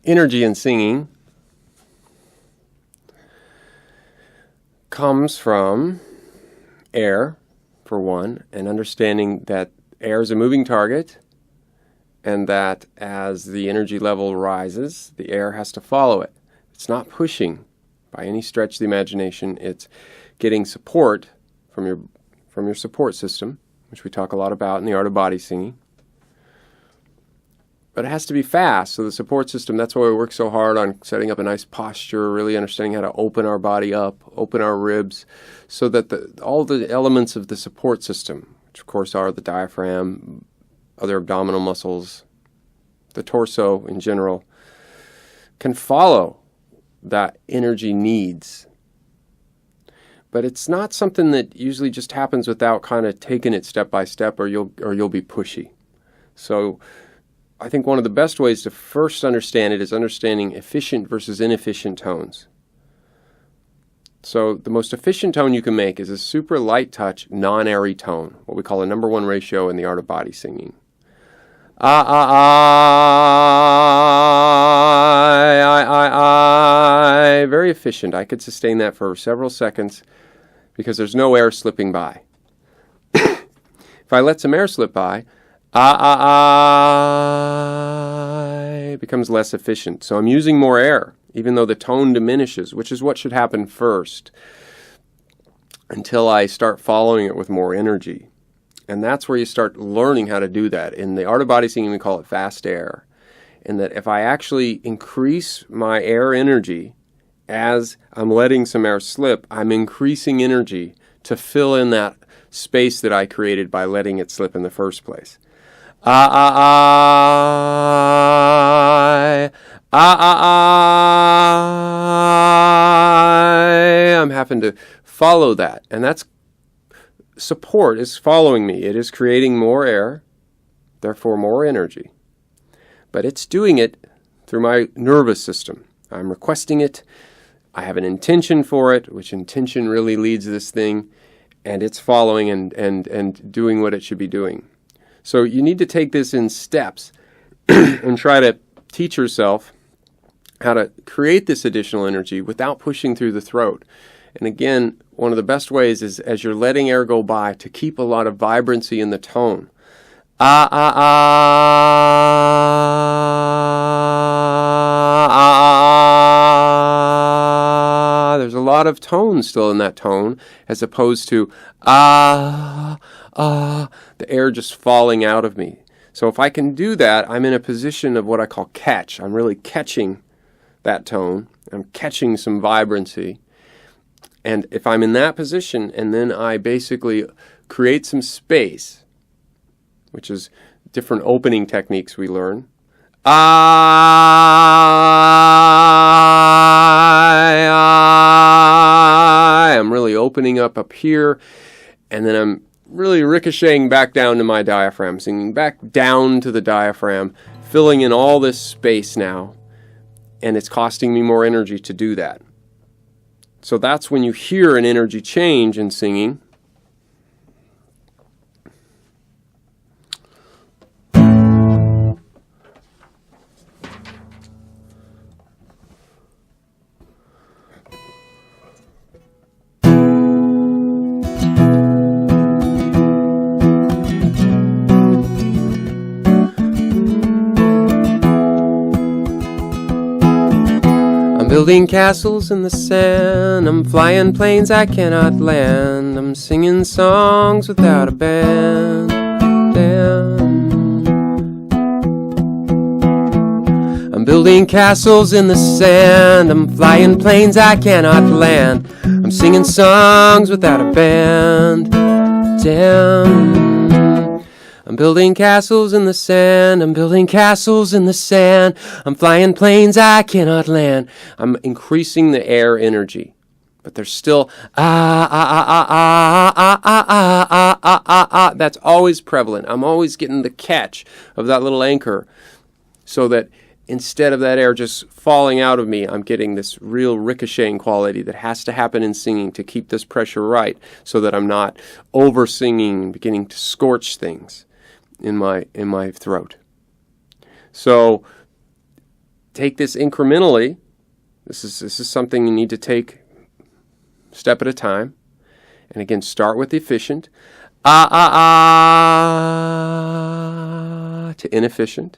energy in singing comes from air, for one, and understanding that air is a moving target, and that as the energy level rises, the air has to follow it. It's not pushing by any stretch of the imagination. It's getting support from your support system, which we talk a lot about in the art of body singing. But it has to be fast, so the support system, that's why we work so hard on setting up a nice posture, really understanding how to open our body up, open our ribs, so that all the elements of the support system, which of course are the diaphragm, other abdominal muscles, the torso in general, can follow that energy needs. But it's not something that usually just happens without kind of taking it step by step, or you'll be pushy. So I think one of the best ways to first understand it is understanding efficient versus inefficient tones. So the most efficient tone you can make is a super light touch, non-airy tone, what we call a number one ratio in the art of body singing. I. Very efficient. I could sustain that for several seconds because there's no air slipping by. If I let some air slip by, becomes less efficient. So I'm using more air, even though the tone diminishes, which is what should happen first, until I start following it with more energy. And that's where you start learning how to do that. In the art of body singing, we call it fast air. And that if I actually increase my air energy as I'm letting some air slip, I'm increasing energy to fill in that space that I created by letting it slip in the first place. I'm having to follow that. And that's support is following me. It is creating more air, therefore more energy. But it's doing it through my nervous system. I'm requesting it. I have an intention for it, which intention really leads this thing, and it's following and doing what it should be doing. So you need to take this in steps and try to teach yourself how to create this additional energy without pushing through the throat. And again, one of the best ways is as you're letting air go by to keep a lot of vibrancy in the tone. There's a lot of tone still in that tone, as opposed to the air just falling out of me. So if I can do that, I'm in a position of what I call catch. I'm really catching that tone. I'm catching some vibrancy. And if I'm in that position, and then I basically create some space, which is different opening techniques we learn. I'm really opening up here, and then I'm really ricocheting back down to my diaphragm, singing back down to the diaphragm, filling in all this space now, and it's costing me more energy to do that. So that's when you hear an energy change in singing. Building castles in the sand, I'm flying planes I cannot land, I'm singing songs without a band. Damn. I'm building castles in the sand, I'm flying planes I cannot land, I'm singing songs without a band. Damn. I'm building castles in the sand, I'm building castles in the sand, I'm flying planes I cannot land. I'm increasing the air energy, but there's still that's always prevalent. I'm always getting the catch of that little anchor, so that instead of that air just falling out of me, I'm getting this real ricocheting quality that has to happen in singing to keep this pressure right, so that I'm not over singing, beginning to scorch things in my throat. So take this incrementally. This is something you need to take step at a time. And again, start with efficient. To inefficient.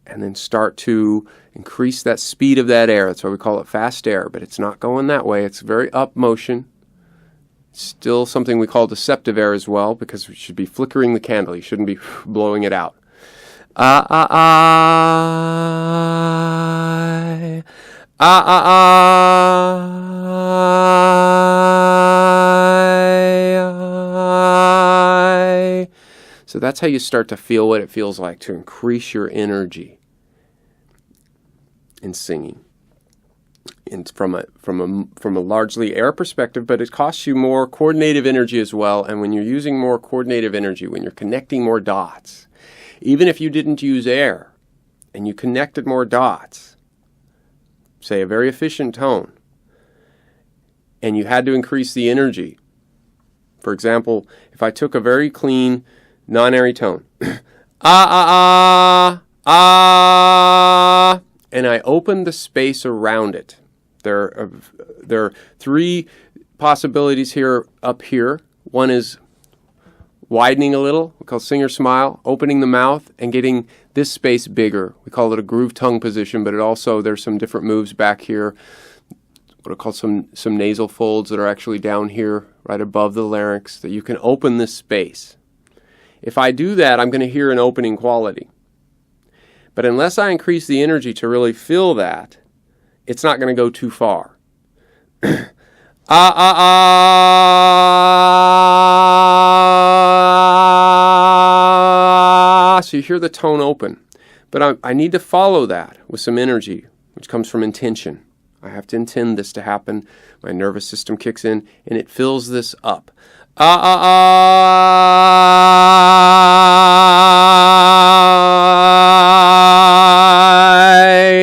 And then start to increase that speed of that air. That's why we call it fast air, but it's not going that way. It's very up motion. It's still something we call deceptive air as well, because we should be flickering the candle. You shouldn't be blowing it out. So that's how you start to feel what it feels like to increase your energy in singing. And from a largely air perspective, but it costs you more coordinative energy as well. And when you're using more coordinative energy, when you're connecting more dots, even if you didn't use air and you connected more dots, say a very efficient tone, and you had to increase the energy. For example, if I took a very clean non-airy tone, and I opened the space around it. There are three possibilities here up here. One is widening a little, we call singer smile, opening the mouth and getting this space bigger. We call it a groove tongue position, but it also, there's some different moves back here, what I call some nasal folds that are actually down here right above the larynx, that you can open this space. If I do that, I'm going to hear an opening quality. But unless I increase the energy to really feel that, it's not going to go too far. So you hear the tone open. But I need to follow that with some energy, which comes from intention. I have to intend this to happen. My nervous system kicks in, and it fills this up.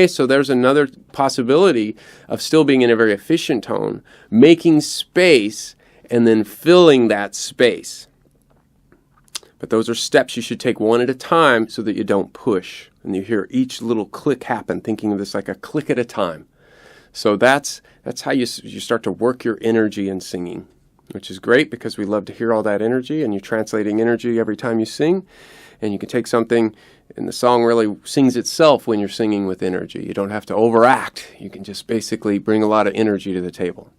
So there's another possibility of still being in a very efficient tone, making space, and then filling that space. But those are steps you should take one at a time so that you don't push. And you hear each little click happen, thinking of this like a click at a time. So that's how you start to work your energy in singing, which is great because we love to hear all that energy, and you're translating energy every time you sing. And you can take something, and the song really sings itself when you're singing with energy. You don't have to overact. You can just basically bring a lot of energy to the table.